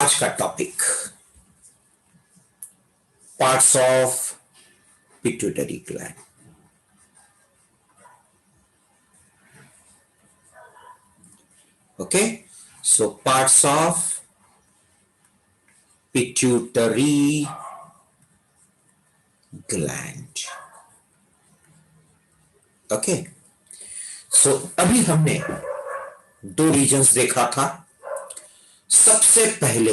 आज का topic parts of pituitary gland. Okay, so parts of pituitary gland. Okay, so अभी हमने दो रीजन्स देखा था। सबसे पहले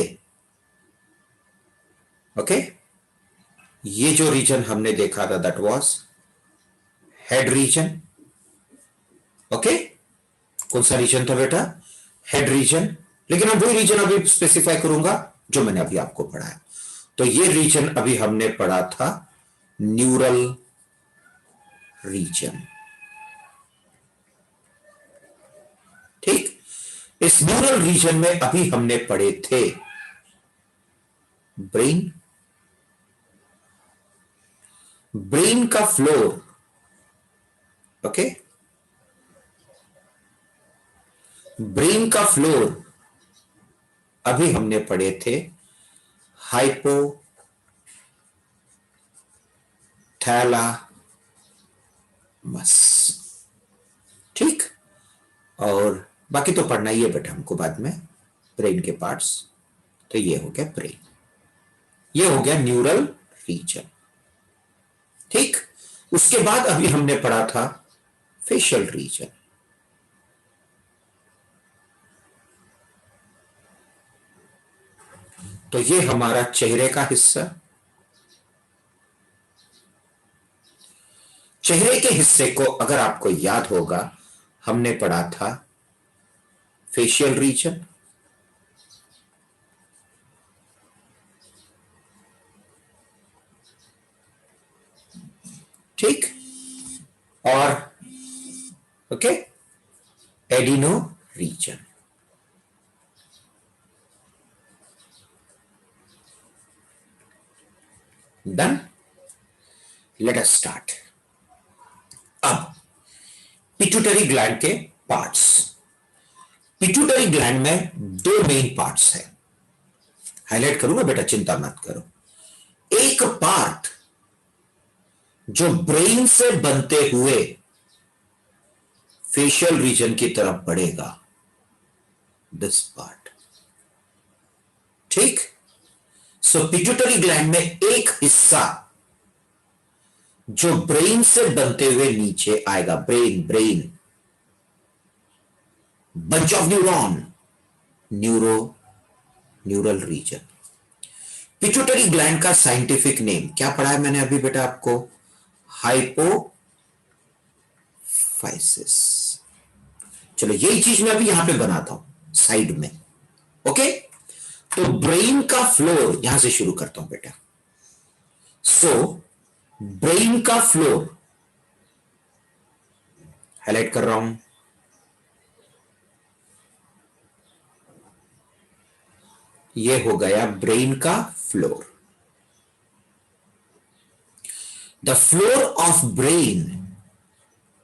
ये जो रीजन हमने देखा था दैट वाज हेड रीजन। कौन सा रीजन था बेटा? Head region. लेकिन मैं वही रीजन अभी स्पेसिफाई करूंगा जो मैंने अभी आपको पढ़ाया। तो ये रीजन अभी हमने पढ़ा था न्यूरल रीजन। ठीक, इस न्यूरल रीजन में अभी हमने पढ़े थे ब्रेन, ब्रेन का फ्लोर। ब्रेन का फ्लोर अभी हमने पढ़े थे हाइपोथैलामस। ठीक, और बाकी तो पढ़ना ही है बेटा हमको बाद में, ब्रेन के पार्ट्स। तो ये हो गया ब्रेन, ये हो गया न्यूरल रीजन। ठीक, उसके बाद अभी हमने पढ़ा था फेशियल रीजन। तो ये हमारा चेहरे का हिस्सा, चेहरे के हिस्से को अगर आपको याद होगा हमने पढ़ा था फेशियल रीजन। ठीक, और adeno region. Done, let us start. अब पिट्यूटरी ग्लैंड के पार्ट्स। पिट्यूटरी ग्लैंड में दो मेन पार्ट्स है, हाईलाइट करूंगा बेटा, चिंता मत करो। एक पार्ट जो ब्रेन से बनते हुए फेशियल रीजन की तरफ बढ़ेगा, दिस पार्ट। ठीक, सो पिट्यूटरी ग्लैंड में एक हिस्सा जो ब्रेन से बनते हुए नीचे आएगा, brain bunch of neuron, neural region. Pituitary gland का साइंटिफिक नेम क्या पढ़ा है मैंने अभी बेटा आपको? हाइपोफाइसिस। चलो यही चीज मैं अभी यहां पे बनाता हूं साइड में। ओके, तो ब्रेन का फ्लोर यहां से शुरू करता हूं बेटा। सो ब्रेन का फ्लोर हाईलाइट कर रहा हूं। ये हो गया ब्रेन का floor. The floor of brain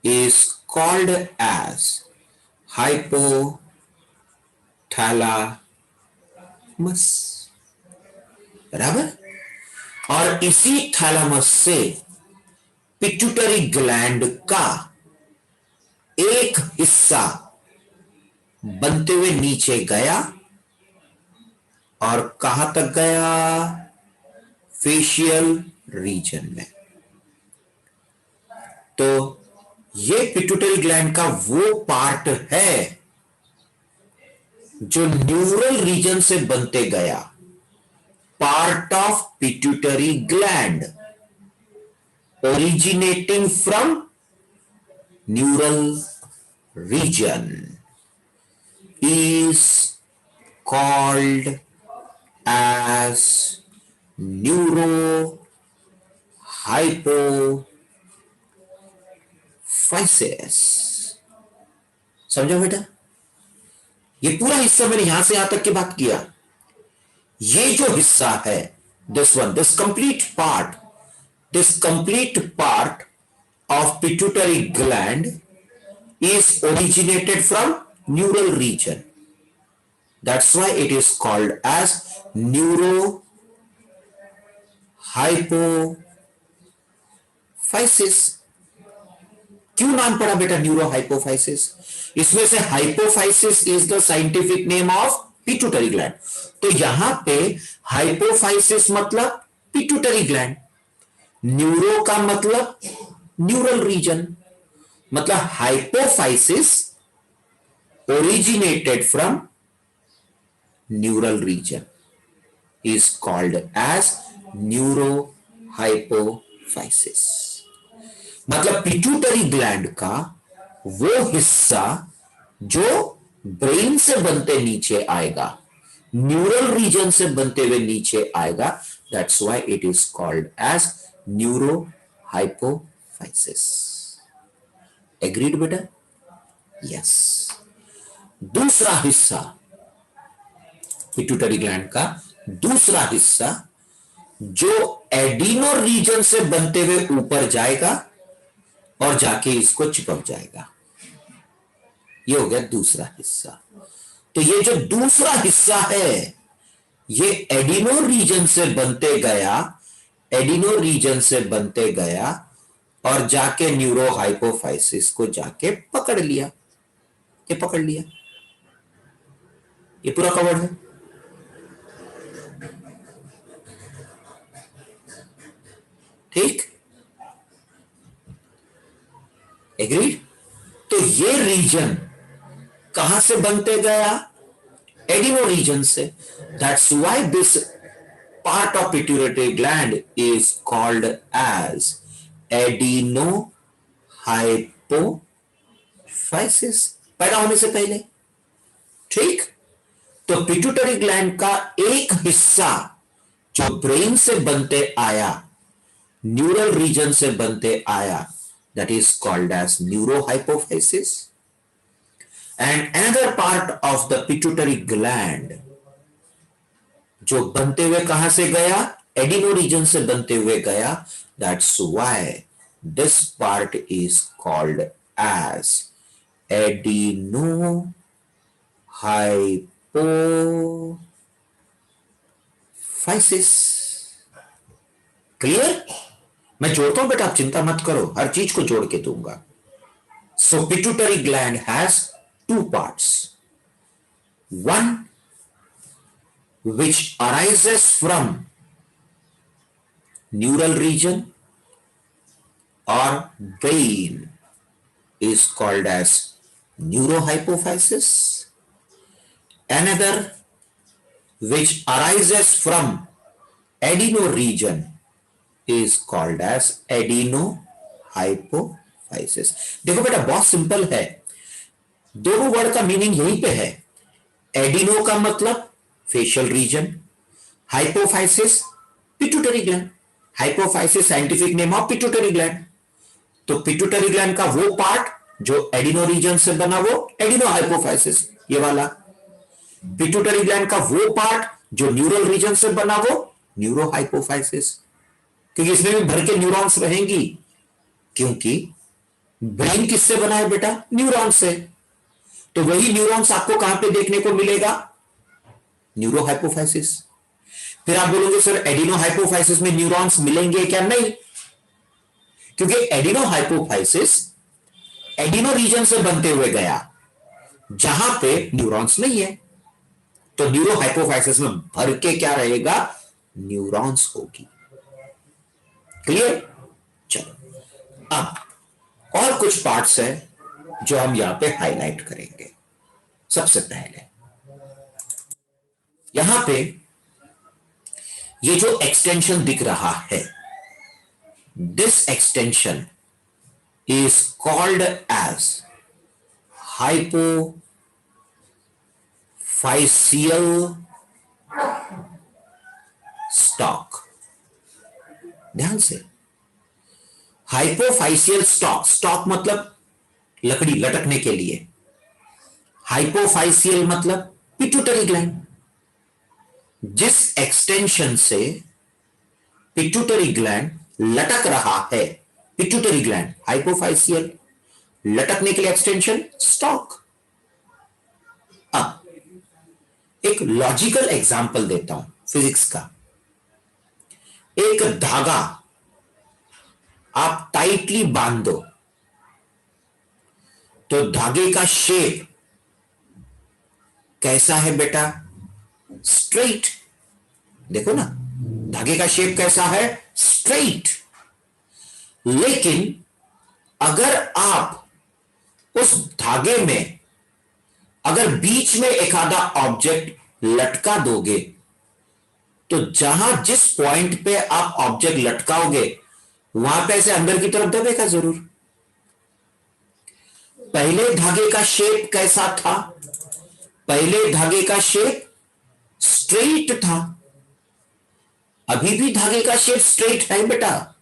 is called as hypothalamus, बराबर। और इसी थैलामस से पिट्यूटरी ग्लैंड का एक हिस्सा बनते हुए नीचे गया और कहां तक गया? फेशियल रीजन में। तो ये पिट्यूटरी ग्लैंड का वो पार्ट है जो न्यूरल रीजन से बनते गया, part of pituitary gland originating from neural region is called as neurohypophysis। समझो बेटा, ये पूरा हिस्सा मैंने यहां से यहां तक की बात किया। ये जो हिस्सा है, this complete part of pituitary gland is originated from neural region. That's why it is called as neurohypophysis. क्यों नाम पड़ा बेटा न्यूरोहाइपोफाइसिस? इसमें से hypophysis is the scientific name of pituitary gland. तो यहां पे हाइपोफाइसिस मतलब पिट्यूटरी ग्लैंड, न्यूरो का मतलब न्यूरल रीजन, मतलब hypophysis originated from neural region is called as neurohypophysis। मतलब पिट्यूटरी ग्लैंड का वो हिस्सा जो ब्रेन से बनते नीचे आएगा, न्यूरल रीजन से बनते हुए नीचे आएगा, that's why it is called as neurohypophysis. Agreed बेटा? यस। दूसरा हिस्सा पिट्यूटरी ग्लैंड का दूसरा हिस्सा जो एडिनो रीजन से बनते हुए ऊपर जाएगा और जाके इसको चिपक जाएगा, ये हो गया दूसरा हिस्सा। तो ये जो दूसरा हिस्सा है ये एडिनो रीजन से बनते गया, एडिनो रीजन से बनते गया और जाके न्यूरोहाइपोफाइसिस को जाके पकड़ लिया। ये पकड़ लिया, ये पूरा कवर्ड है। ठीक, एग्रीड? तो ये रीजन कहां से बनते गया? एडिनो रीजन से। That's why this part of pituitary gland is called as adenohypophysis, पैदा होने से पहले। ठीक, तो पिट्यूटरी ग्लैंड का एक हिस्सा जो ब्रेन से बनते आया, न्यूरल रीजन से बनते आया, that is called as neurohypophysis, and another part of the pituitary gland जो बनते हुए कहां से गया? एडिनो रीजन से बनते हुए गया। that's why this part is called as adenohypophysis। Clear? मैं जोड़ता हूं बेटा, आप चिंता मत करो, हर चीज को जोड़ के दूंगा। So pituitary gland has two parts, one which arises from neural region or brain is called as neurohypophysis, another which arises from adeno region is called as adenohypophysis। देखो बेटा बहुत सिंपल है, दोनों वर्ड का मीनिंग यहीं पे है। Adeno का मतलब facial region, hypophysis pituitary gland, hypophysis scientific name of pituitary gland. तो पिट्यूटरी ग्लैंड का वो पार्ट जो एडिनो रीजन से बना वो एडिनोहाइपोफाइसिस, ये वाला। पिट्यूटरी ग्लैंड का वो पार्ट जो न्यूरल रीजन से बना वो न्यूरोहाइपोफाइसिस, क्योंकि इसमें भी भर के न्यूरॉन्स रहेंगी, क्योंकि ब्रेन किससे बना है बेटा? न्यूरॉन से। तो वही न्यूरॉन्स आपको कहां पे देखने को मिलेगा? न्यूरोहाइपोफाइसिस। फिर आप बोलोगे सर एडिनोहाइपोफाइसिस में न्यूरॉन्स मिलेंगे क्या? नहीं, क्योंकि एडिनोहाइपोफाइसिस एडिनो रीजन से बनते हुए गया जहां पे न्यूरॉन्स नहीं है। तो न्यूरोहाइपोफाइसिस में भर के क्या रहेगा? न्यूरॉन्स होगी। क्लियर? चलो, अब और कुछ पार्ट्स है जो हम यहां पे हाईलाइट करेंगे। सबसे पहले यहां पे ये जो एक्सटेंशन दिख रहा है, this extension is called as hypophyseal stalk. ध्यान से, हाइपोफाइसियल स्टॉक, स्टॉक मतलब लकड़ी, लटकने के लिए। हाइपोफाइसियल मतलब पिट्यूटरी ग्लैंड। जिस एक्सटेंशन से पिट्यूटरी ग्लैंड लटक रहा है, पिट्यूटरी ग्लैंड हाइपोफाइसियल, लटकने के लिए एक्सटेंशन स्टॉक। अब एक लॉजिकल एग्जाम्पल देता हूं फिजिक्स का। एक धागा आप टाइटली बांध दो तो धागे का शेप कैसा है बेटा? स्ट्रेट। देखो ना, धागे का शेप कैसा है? स्ट्रेट। लेकिन अगर आप उस धागे में अगर बीच में एक आधा ऑब्जेक्ट लटका दोगे तो जहां जिस पॉइंट पे आप ऑब्जेक्ट लटकाओगे वहां पे ऐसे अंदर की तरफ दबेगा जरूर। पहले धागे का शेप कैसा था? पहले धागे का शेप स्ट्रेट था। अभी भी धागे का शेप स्ट्रेट है बेटा,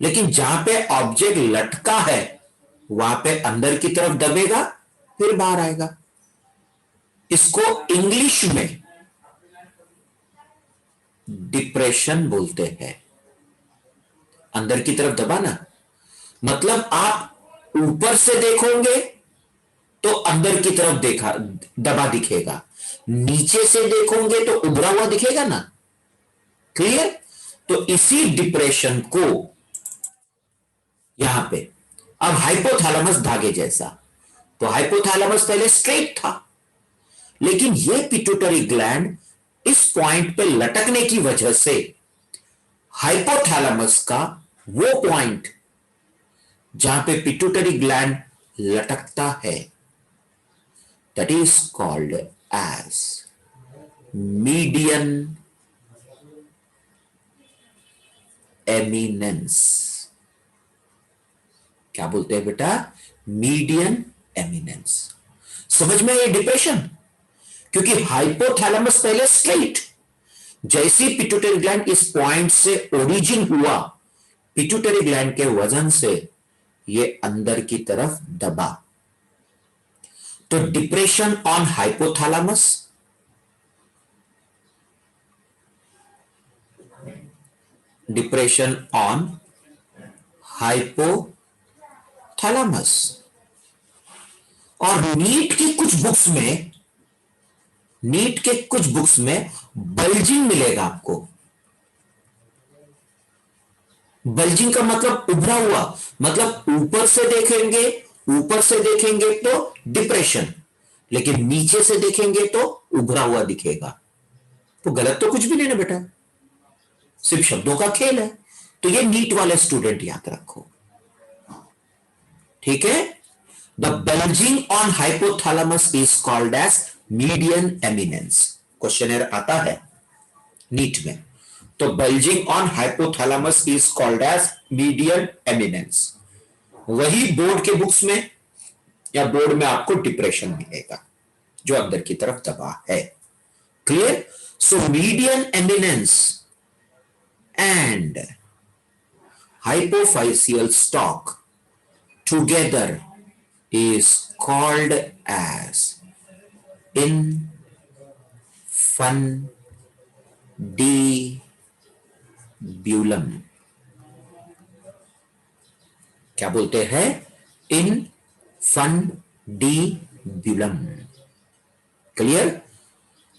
लेकिन जहां पे ऑब्जेक्ट लटका है वहां पे अंदर की तरफ दबेगा फिर बाहर आएगा। इसको इंग्लिश में डिप्रेशन बोलते हैं। अंदर की तरफ दबाना मतलब आप ऊपर से देखोगे तो अंदर की तरफ देखा दबा दिखेगा, नीचे से देखोगे तो उभरा हुआ दिखेगा ना। क्लियर? तो इसी डिप्रेशन को यहां पे अब हाइपोथैलेमस धागे जैसा, तो हाइपोथैलेमस पहले स्ट्रेट था, लेकिन ये पिट्यूटरी ग्लैंड इस पॉइंट पे लटकने की वजह से हाइपोथैलेमस का वो पॉइंट जहां पे पिट्यूटरी ग्लैंड लटकता है that is called as median eminence. क्या बोलते हैं बेटा? Median eminence. समझ में ये डिप्रेशन? क्योंकि हाइपोथैलेमस पहले स्ट्रेट, जैसी पिट्यूटरी ग्लैंड इस पॉइंट से ओरिजिन हुआ, पिट्यूटरी ग्लैंड के वजन से ये अंदर की तरफ दबा। तो depression on hypothalamus, depression on hypothalamus. और नीट के कुछ बुक्स में बल्जिंग मिलेगा आपको। बल्जिंग का मतलब उभरा हुआ, मतलब ऊपर से देखेंगे तो डिप्रेशन, लेकिन नीचे से देखेंगे तो उभरा हुआ दिखेगा। तो गलत तो कुछ भी नहीं ना बेटा, सिर्फ शब्दों का खेल है। तो ये नीट वाले स्टूडेंट याद रखो, ठीक है? The bulging on hypothalamus is called as median eminence. Question आता है नीट में, तो bulging on hypothalamus is called as median eminence. वही बोर्ड के बुक्स में या बोर्ड में आपको डिप्रेशन मिलेगा जो अंदर की तरफ दबा है। Clear? So median eminence and hypophyseal stalk together is called as infundibulum। क्या बोलते हैं? infundibulum। क्लियर?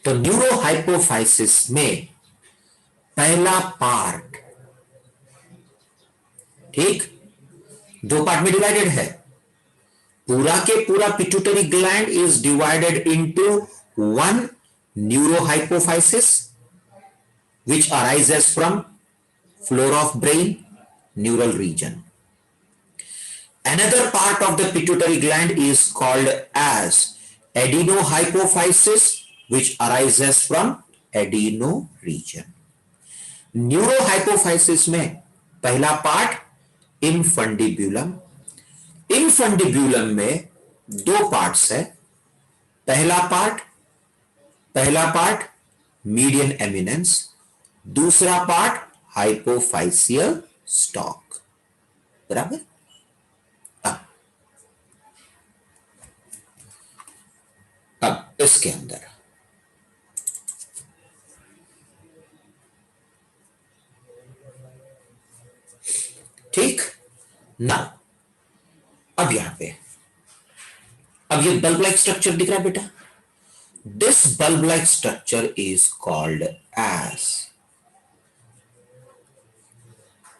तो न्यूरोहाइपोफाइसिस में पहला पार्ट, ठीक, दो पार्ट में डिवाइडेड है। पूरा के पूरा pituitary gland is divided into one neurohypophysis which arises from floor of brain neural region. Another part of the pituitary gland is called as adenohypophysis which arises from adeno region. Neurohypophysis में पहला part इनफंडिब्यूलम। इनफंडिब्यूलम में दो parts है। पहला part median eminence, दूसरा part हाइपोफाइसियल stock. बराबर? अब इसके अंदर ठीक ना, अब यहां पे अब ये बल्ब लाइक स्ट्रक्चर दिख रहा है बेटा। This bulb-like structure is called as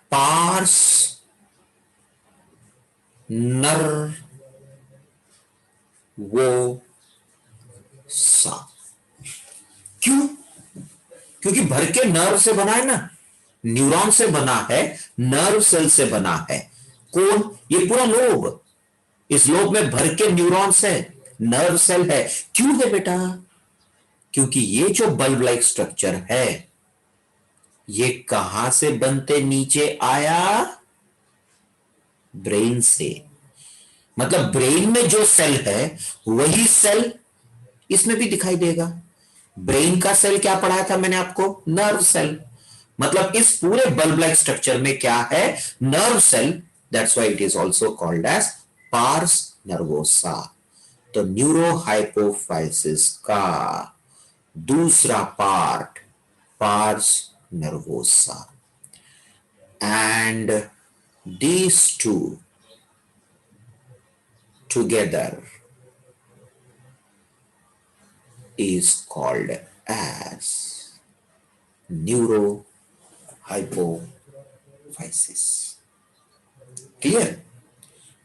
pars nervosa. क्यों? क्योंकि भर के नर्व से बना है ना, न्यूरॉन से बना है, नर्व सेल से बना है. कौन? ये पूरा लोब. इस लोब में भर के न्यूरॉन्स है, नर्व सेल है. क्यों है बेटा? क्योंकि ये जो बल्ब लाइक स्ट्रक्चर है ये कहां से बनते नीचे आया? ब्रेन से. मतलब ब्रेन में जो सेल है वही सेल इसमें भी दिखाई देगा. ब्रेन का सेल क्या पढ़ाया था मैंने आपको? Nerve cell. मतलब इस पूरे बल्ब लाइक स्ट्रक्चर में क्या है? Nerve cell. That's why it is also called as pars nervosa. तो न्यूरोहाइपोफाइसिस का दूसरा part pars nervosa. And these two together is called as neurohypophysis. क्लियर?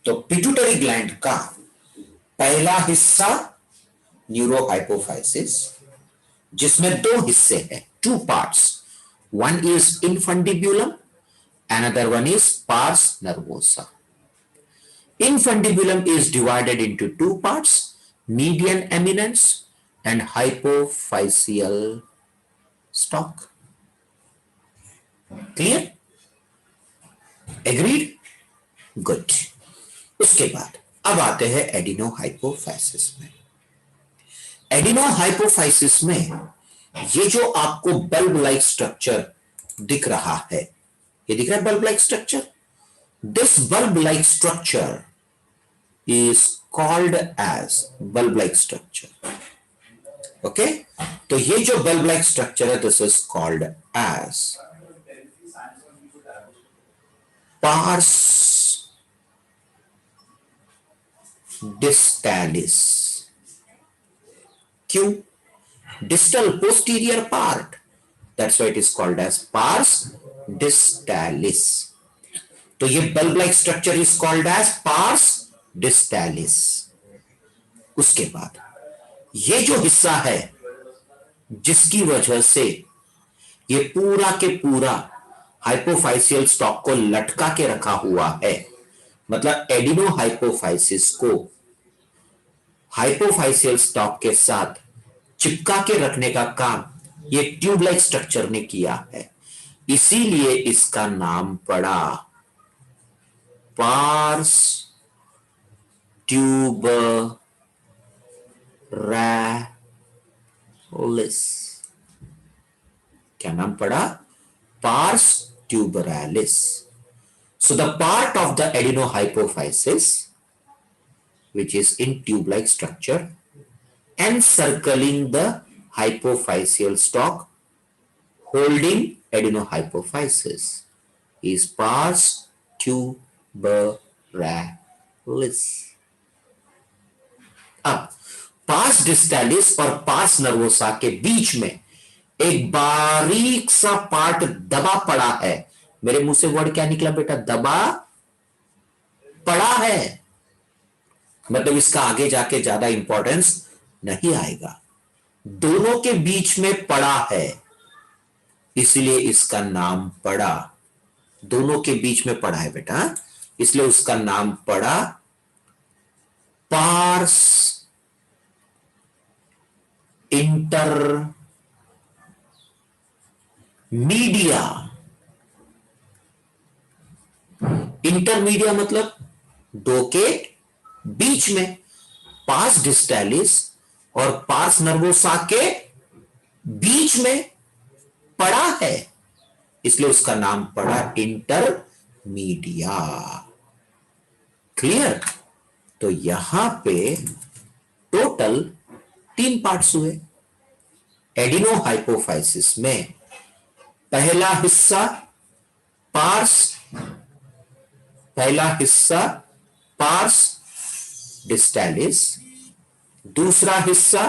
तो पिट्यूटरी ग्लैंड का पहला हिस्सा न्यूरोहाइपोफाइसिस, जिसमें दो हिस्से हैं, two parts. One is infundibulum, another one is pars nervosa. Infundibulum is divided into two parts, median eminence and hypophyseal stalk. Clear? Agreed? Good. उसके बाद अब आते हैं एडिनोहाइपोफाइसिस में. एडिनोहाइपोफाइसिस में ये जो आपको बल्ब लाइक स्ट्रक्चर दिख रहा है, ये दिख रहा है bulb like structure. This bulb like structure is called as bulb like structure. Okay, तो ये जो बल्ब लाइक स्ट्रक्चर है this is called as pars distalis. क्यों? Distal posterior part. That's why it is called as pars distalis. तो ये bulb like structure is called as pars distalis. उसके बाद ये जो हिस्सा है जिसकी वजह से ये पूरा के पूरा हाइपोफाइसियल स्टॉक को लटका के रखा हुआ है, मतलब एडिनोहाइपोफाइसिस को हाइपोफाइसियल स्टॉक के साथ चिपका के रखने का काम ये ट्यूब लाइक स्ट्रक्चर ने किया है. इसीलिए इसका नाम पड़ा पार्स ट्यूबरैलिस. क्या नाम पड़ा? Parse ट्यूबरैलिस. So the part of the adenohypophysis which is in tube-like structure encircling the hypophyseal stalk holding adenohypophysis is pars tuberalis. अब पार्स डिस्टैलिस और पार्स नर्वोसा के बीच में एक बारीक सा पार्ट दबा पड़ा है. मेरे मुंह से वर्ड क्या निकला बेटा? दबा पड़ा है. मतलब इसका आगे जाके ज्यादा इंपॉर्टेंस नहीं आएगा. दोनों के बीच में पड़ा है, इसलिए इसका नाम पड़ा. दोनों के बीच में पड़ा है बेटा, इसलिए उसका नाम पड़ा पार्स इंटरमीडिया. इंटरमीडिया मतलब दो के बीच में. पार्स डिस्टैलिस और पार्स नर्वोसा के बीच में पड़ा है, इसलिए उसका नाम पड़ा इंटरमीडिया. क्लियर? तो यहां पे टोटल 3 पार्ट्स हुए. एडिनोहाइपोफाइसिस में पहला हिस्सा पार्स डिस्टैलिस, दूसरा हिस्सा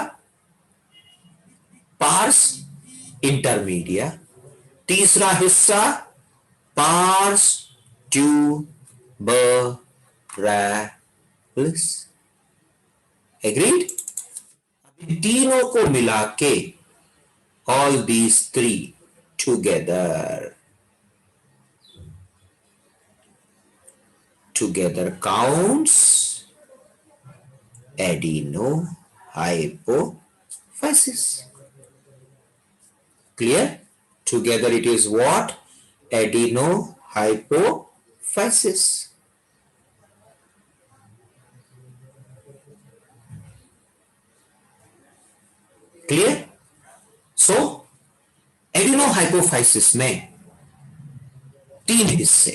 पार्स इंटरमीडिया, तीसरा हिस्सा पार्स ट्यूबरैलिस। एग्रीड? तीनों को मिला के all these three together counts adenohypophysis. Clear? Together it is what? Adenohypophysis. Clear? So एडिनोहाइपोफाइसिस में तीन हिस्से,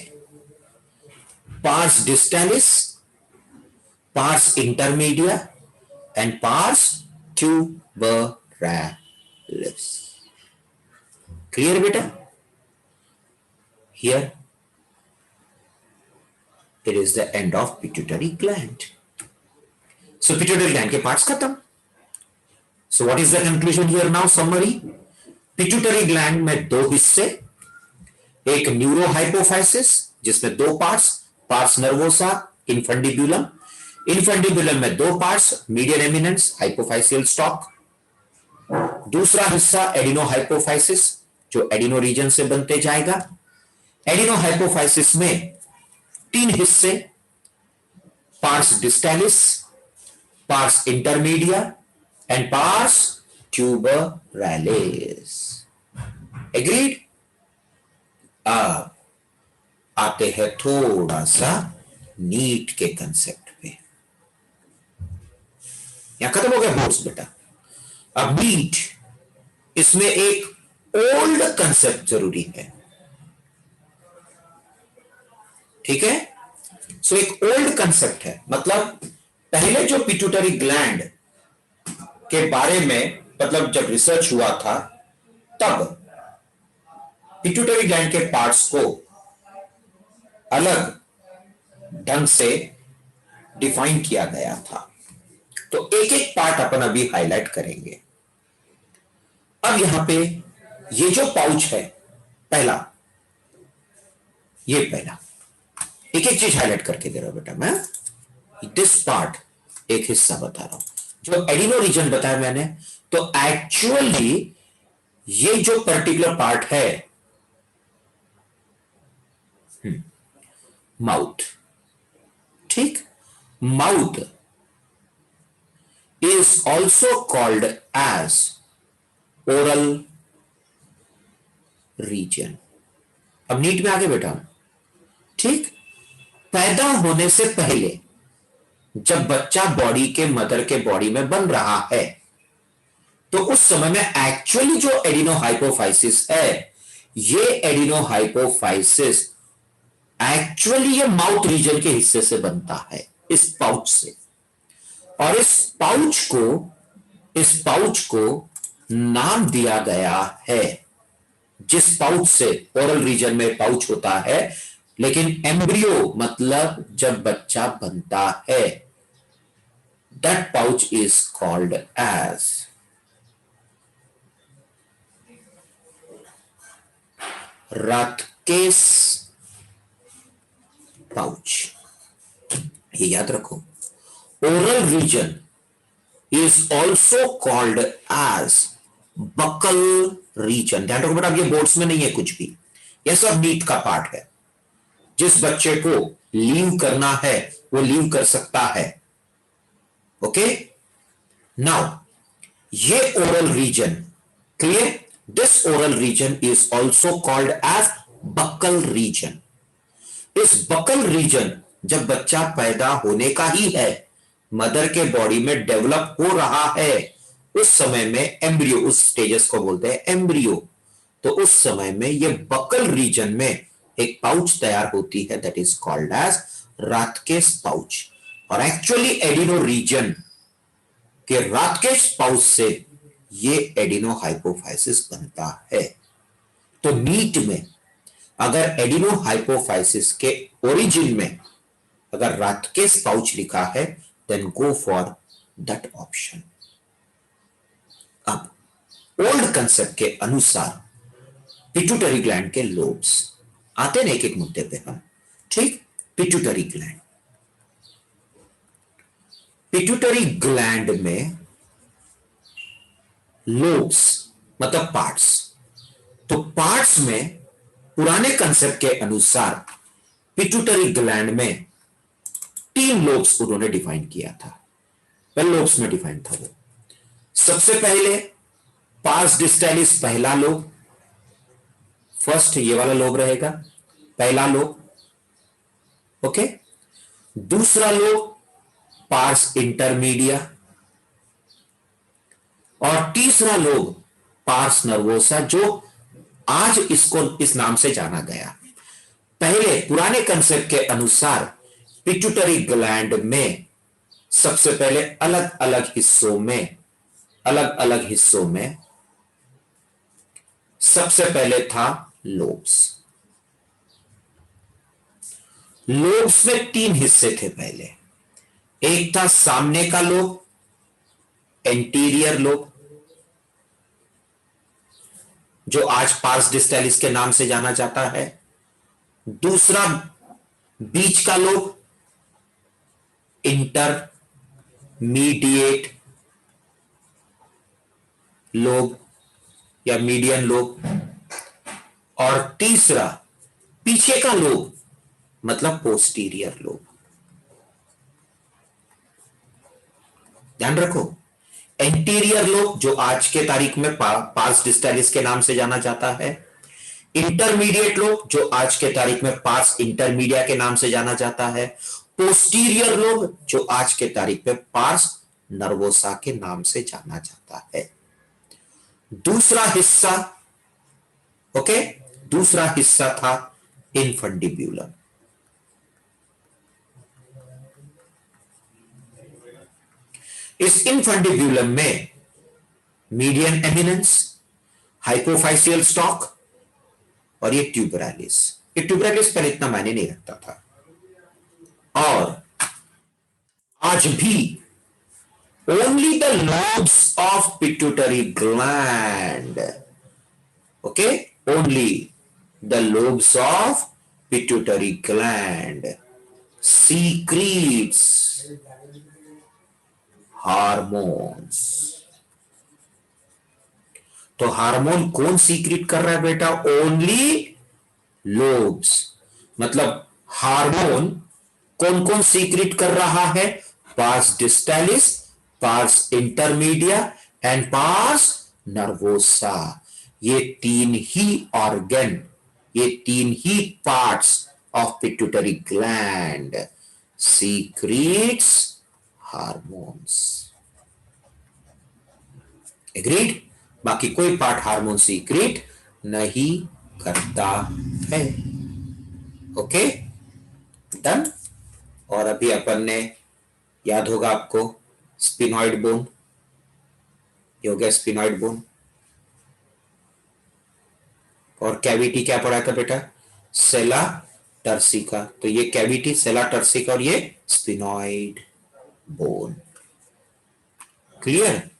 pars distalis, pars intermedia and pars tuberalis. Clear बेटा? Here it is the end of pituitary gland. So pituitary gland के parts खत्म। So what is the conclusion here now? Summary, pituitary gland में दो हिस्से, एक न्यूरोहाइपोफाइसिस जिसमें दो parts, pars nervosa, infundibulum. Infundibulum में दो parts, median eminence, hypophyseal stalk. दूसरा हिस्सा एडिनोहाइपोफाइसिस जो एडिनो रीजन से बनते जाएगा। एडिनोहाइपोफाइसिस में तीन हिस्से, pars distalis, pars intermedia and pars tuberalis. Agreed? अब आते हैं थोड़ा सा नीट के कंसेप्ट पे। यहां खत्म हो गया बोर्ड्स बेटा। अब नीट, इसमें एक ओल्ड कंसेप्ट जरूरी है। ठीक है? सो एक ओल्ड कंसेप्ट है, मतलब पहले जो पिट्यूटरी ग्लैंड के बारे में मतलब जब रिसर्च हुआ था तब पिट्यूटरी ग्लैंड के पार्ट्स को अलग ढंग से डिफाइन किया गया था। तो एक एक पार्ट अपन अभी हाईलाइट करेंगे। अब यहां पे ये जो पाउच है, पहला, ये पहला, एक एक चीज हाईलाइट करके दे रहा हूं बेटा मैं। दिस पार्ट एक हिस्सा बता रहा हूं, जो एडिनो रीजन बताया मैंने। तो एक्चुअली ये जो पर्टिकुलर पार्ट है, माउथ, ठीक, mouth is also called as oral region. अब नीट में आगे बेटा, ठीक, पैदा होने से पहले जब बच्चा बॉडी के मदर के बॉडी में बन रहा है तो उस समय में एक्चुअली जो एडिनोहाइपोफाइसिस है, ये एडिनोहाइपोफाइसिस एक्चुअली ये माउथ रीजन के हिस्से से बनता है, इस पाउच से। और इस पाउच को नाम दिया गया है, जिस पाउच से ओरल रीजन में पाउच होता है, लेकिन एम्ब्रियो मतलब जब बच्चा बनता है, that pouch is called as Rathke's pouch. ये याद रखो, oral region is also called as buccal region. ध्यान रखो बेटा, ये बोर्ड्स में नहीं है कुछ भी, यह सब नीट का पार्ट है। जिस बच्चे को लीव करना है वो लीव कर सकता है। ओके, नाउ ये oral region, clear? This oral region is also called as buccal region. इस बकल रीजन जब बच्चा पैदा होने का ही है, मदर के बॉडी में डेवलप हो रहा है, उस समय में एम्ब्रियो, उस स्टेजेस को बोलते हैं एम्ब्रियो। तो उस समय में ये बकल रीजन में एक पाउच तैयार होती है, that is called as Rathke's pouch. और एक्चुअली एडिनो रीजन के राथकेस पाउच से ये एडिनोहाइपोफाइसिस बनता है। तो नीट में अगर एडिनोहाइपोफाइसिस के ओरिजिन में अगर राथकेस पाउच लिखा है, then go for that option. अब ओल्ड कंसेप्ट के अनुसार पिट्यूटरी ग्लैंड के लोब्स आते हैं एक एक मुद्दे पे हम, ठीक। पिट्यूटरी ग्लैंड, पिट्यूटरी ग्लैंड में लोब्स मतलब पार्ट्स, तो पार्ट्स में पुराने कंसेप्ट के अनुसार पिट्यूटरी ग्लैंड में 3 लोब्स उन्होंने डिफाइन किया था। पहले लोब्स में डिफाइन था वो, सबसे पहले पार्स डिस्टैलिस पहला लोब, फर्स्ट ये वाला लोब रहेगा, पहला लोब, ओके। दूसरा लोब पार्स इंटरमीडिया, और तीसरा लोब पार्स नर्वोसा, जो आज इसको इस नाम से जाना गया। पहले पुराने कंसेप्ट के अनुसार पिट्यूटरी ग्लैंड में सबसे पहले अलग अलग हिस्सों में सबसे पहले था लोब्स। लोब्स में 3 हिस्से थे पहले, एक था सामने का लोब, एंटीरियर लोब, जो आज पार्स डिस्टैलिस के नाम से जाना जाता है। दूसरा बीच का लोब, इंटरमीडिएट लोब या मीडियन लोब, और तीसरा पीछे का लोब मतलब पोस्टीरियर लोब। ध्यान रखो, एंटीरियर लोब जो आज के तारीख में पार्स डिस्टैलिस के नाम से जाना जाता है, इंटरमीडिएट लोब जो आज के तारीख में पार्स इंटरमीडिया के नाम से जाना जाता है, पोस्टीरियर लोब जो आज के तारीख में पार्स नर्वोसा के नाम से जाना जाता है। दूसरा हिस्सा, ओके, दूसरा हिस्सा था इनफंडिब्यूलम। इस इनफंडिब्यूलम में मीडियन एमिनेंस, हाइपोफाइसियल स्टॉक और ये ट्यूबरालिस। ये ट्यूबरालिस पहले इतना मायने नहीं रखता था, और आज भी only the lobes of pituitary gland, okay, only the lobes of pituitary gland secretes hormones. तो हार्मोन कौन सीक्रेट कर रहा है बेटा? Only lobes. मतलब हार्मोन कौन कौन सीक्रेट कर रहा है? Pars distalis, pars intermedia and pars nervosa. ये 3 ही ऑर्गन, ये 3 ही parts of pituitary gland secretes hormones. Agreed? बाकी कोई पार्ट हार्मोन सीक्रेट नहीं करता है। Okay, done. और अभी अपन ने, याद होगा आपको, स्पिनॉइड बोन, ये हो गया स्पिनॉइड बोन। और कैविटी क्या पढ़ा था बेटा? सेला टर्सिका। तो ये कैविटी सेला टर्सिका और ये स्पिनॉइड बोन। क्लियर?